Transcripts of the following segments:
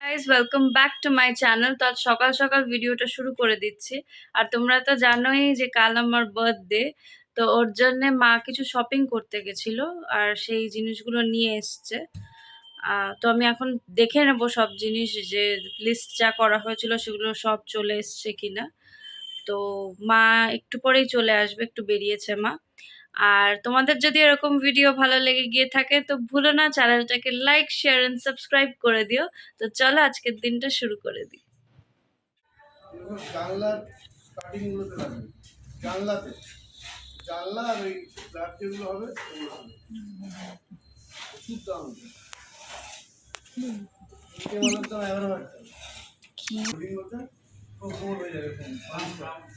Guys welcome back to my channel. তো আজ সকাল সকাল ভিডিওটা শুরু করে দিচ্ছি। আর তোমরা তো জানোই যে কাল আমার বার্থডে। তো ওর জন্য মা কিছু শপিং করতে গেছিল আর সেই জিনিসগুলো নিয়ে এসছে। তো আমি এখন দেখে নেব সব জিনিস, যে লিস্ট যা করা হয়েছিল সেগুলো সব চলে এসছে কিনা। তো মা একটু পরেই চলে আসবে, একটু বেরিয়েছে মা। আর তোমাদের যদি এরকম ভিডিও ভালো লেগে গিয়ে থাকে তো ভুলো না চ্যানেলটাকে লাইক, শেয়ার এন্ড সাবস্ক্রাইব করে দিও। তো চলো আজকের দিনটা শুরু করে দিই। জানলার কাটিং গুলোতে লাগবে, জানলাতে জানলা আর ওই ফ্ল্যাট যেগুলো হবে সেগুলো হবে ওষুধ দাম মানুষ দাম 11 কোডিং বলতে খুব গোল হয়ে যাবে, রাউন্ড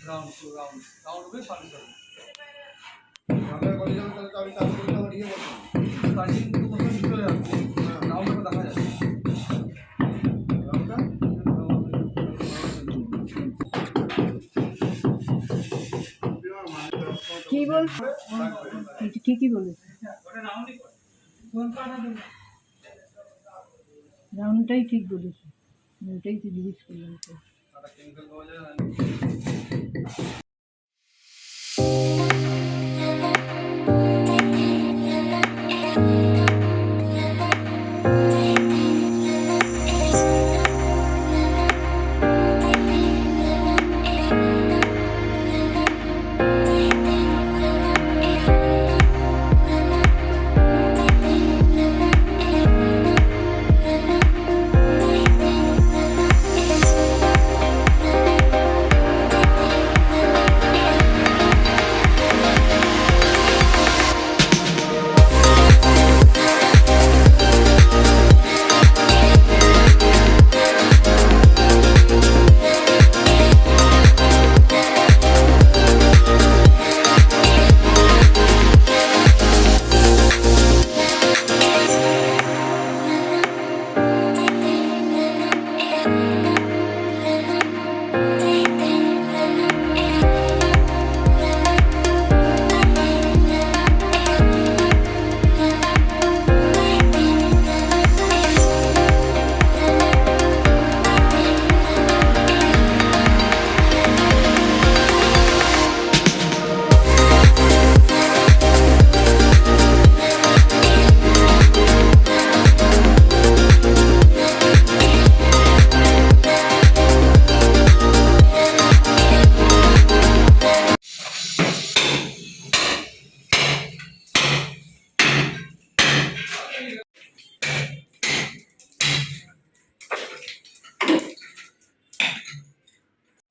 রাউন্ড রাউন্ড হবে 5.5। আমরা বলি যাবে তাহলে তো আমি কাজ করতে আমার ইয়ে বলবো কাটিং তো কত চলে যাবে, রাউন্ড করে দেখা যাবে রাউন্ডটা কি বল কি বলেছে? রাউন্ডটাই ঠিক বলেছে, ওটাই তো জিজ্ঞেস করলাম।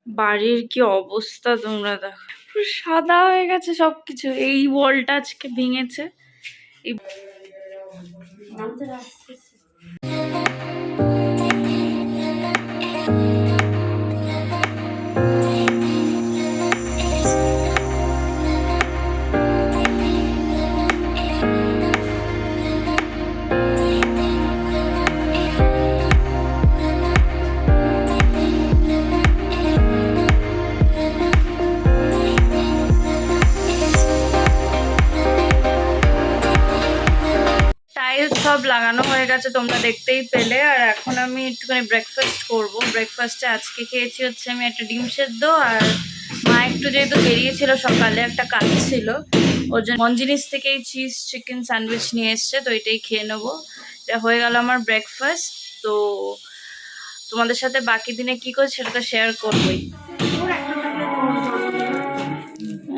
বাড়ির কি অবস্থা তোমরা দেখো, পুরো সাদা হয়ে গেছে সবকিছু। এই ওয়ালটা আজকে ভেঙেছে। এই টাইলস সব লাগানো হয়ে গেছে, তোমরা দেখতেই পেলে। আর এখন আমি একটুখানি ব্রেকফাস্ট করব। ব্রেকফাস্টে আজকে খেয়েছি হচ্ছে আমি একটা ডিম সেদ্ধ, আর মা একটু যেহেতু বেরিয়েছিল সকালে, একটা কাজ ছিল, ওর জন্য মঞ্জিনিস থেকেই চিজ চিকেন স্যান্ডউইচ নিয়ে এসছে, তো এটাই খেয়ে নেবো। এটা হয়ে গেল আমার ব্রেকফাস্ট। তো তোমাদের সাথে বাকি দিনে কি করছি সেটা তো শেয়ার করবোই।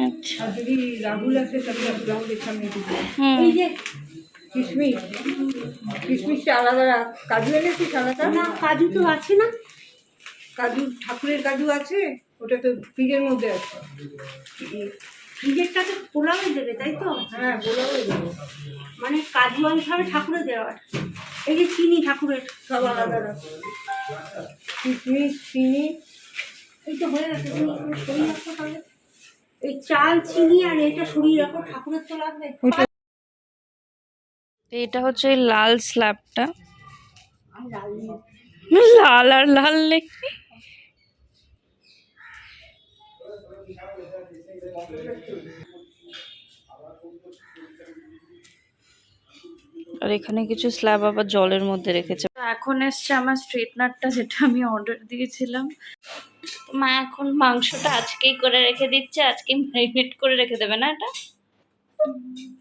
আচ্ছা, আর যদি রাহুল আসে তাহলে গ্রাউন্ডের সামনে হুম, এই যে কিশমিশ, কিশমিশটা আলাদা রাখ। কাজু এনেছিস আলাদা? না, কাজু তো আছে না। কাজু, ঠাকুরের কাজু আছে, ওটা তো ফ্রিজের মধ্যে আছে। ফ্রিজেরটা তো পোলাও দেবে, তাই তো? হ্যাঁ, বলেও দেবো। মানে কাজু অংশ হবে ঠাকুরে দেওয়ার। এই যে চিনি ঠাকুরের সব আলাদা রাখ। কিশমিশ, চিনি, এই তো হয়ে গেছে। তুমি এগুলো সরিয়ে রাখো তাহলে। এই চাল, চিনি আর এটা সরিয়ে রাখো, ঠাকুরের তো লাগবে। এটা হচ্ছে এই লাল স্ল্যাবটা। আর লাল নেই। লাল আর লাল নেই। আর এখানে কিছু স্ল্যাব আবার জলের মধ্যে রেখেছে। তো এখন এসছে আমার স্ট্রেটনারটা, যেটা আমি অর্ডার দিয়েছিলাম। মা এখন মাংসটা আজকেই করে রেখে দিচ্ছে, আজকেই ম্যারিনেট করে রেখে দেবে না, এটা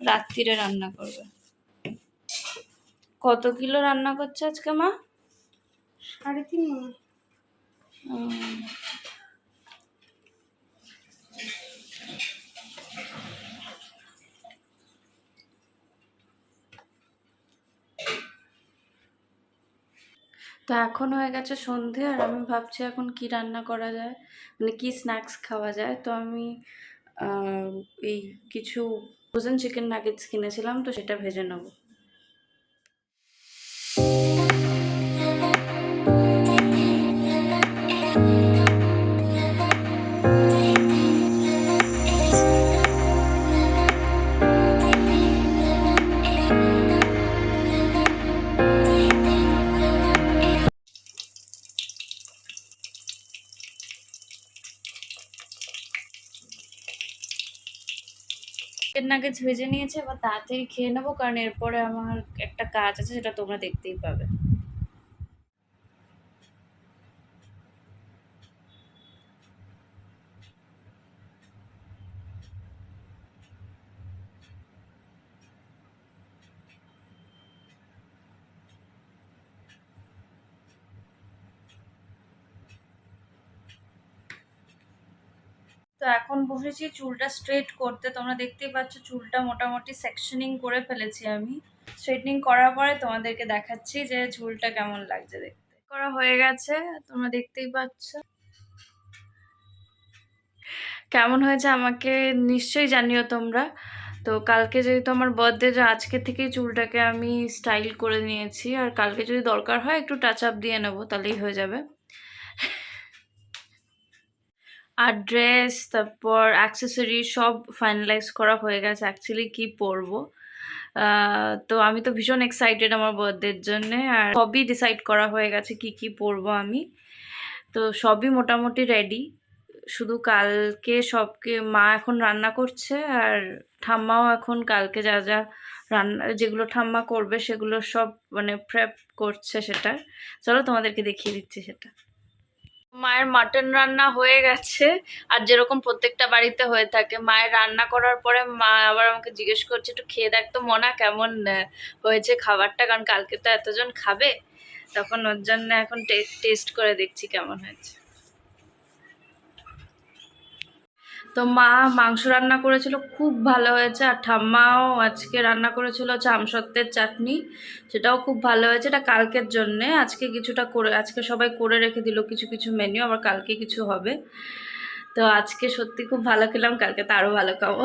রাত্রিরে রান্না করবে। কত কিলো রান্না করছে আজকে মা? 3.5 মণ। উম, তো এখন হয়ে গেছে সন্ধে, আর আমি ভাবছি এখন কি রান্না করা যায়, মানে কি স্ন্যাক্স খাওয়া যায়। তো আমি আহ, এই কিছু ফ্রোজেন চিকেন নাগেটস কিনেছিলাম, তো সেটা ভেজে নেবো। চিকেন নাগেটস ভেজে নিয়েছে, এবার তাড়াতাড়ি খেয়ে নেবো, কারণ এরপরে আমার একটা কাজ আছে, যেটা তোমরা দেখতেই পাবে। তো এখন বসেছি চুলটা স্ট্রেট করতে। তোমরা দেখতেই পাচ্ছ চুলটা মোটামুটি সেকশনিং করে ফেলেছি আমি। স্ট্রেটনিং করার পরে তোমাদেরকে দেখাচ্ছি যে চুলটা কেমন লাগছে দেখতে। করা হয়ে গেছে, তোমরা দেখতেই পাচ্ছ। কেমন হয়েছে আমাকে নিশ্চয়ই জানিও তোমরা। তো কালকে যেহেতু আমার বার্থডে, যে আজকে থেকেই চুলটাকে আমি স্টাইল করে নিয়েছি, আর কালকে যদি দরকার হয় একটু টাচ আপ দিয়ে নেবো, তাহলেই হয়ে যাবে। আর ড্রেস, তারপর অ্যাক্সেসরি সব ফাইনালাইজ করা হয়ে গেছে, অ্যাকচুয়ালি কি পরবো। তো আমি তো ভীষণ এক্সাইটেড আমার বার্থডের জন্যে, আর সবই ডিসাইড করা হয়ে গেছে কি কি পরবো আমি। তো সবই মোটামুটি রেডি, শুধু কালকে সবকে মা এখন রান্না করছে, আর ঠাম্মাও এখন কালকে যা যা রান্না, যেগুলো ঠাম্মা করবে সেগুলো সব মানে প্রেপ করছে। সেটা চলো তোমাদেরকে দেখিয়ে দিচ্ছি সেটা। মায়ের মাটন রান্না হয়ে গেছে, আর যেরকম প্রত্যেকটা বাড়িতে হয়ে থাকে, মায়ের রান্না করার পরে মা আবার আমাকে জিজ্ঞেস করছে একটু খেয়ে দেখ তো মনা কেমন হয়েছে খাবারটা, কারণ কালকে তো এতজন খাবে, তখন ওর জন্য এখন টেস্ট করে দেখছি কেমন হয়েছে। তো মা মাংস রান্না করেছিল, খুব ভালো হয়েছে। আর ঠাম্মাও আজকে রান্না করেছিল হচ্ছে আমসত্ত্বের চাটনি, সেটাও খুব ভালো হয়েছে। এটা কালকের জন্যে, আজকে কিছুটা করে, আজকে সবাই করে রেখে দিল কিছু কিছু মেনু, আবার কালকে কিছু হবে। তো আজকে সত্যি খুব ভালো খেলাম, কালকে তো আরও ভালো খাবো।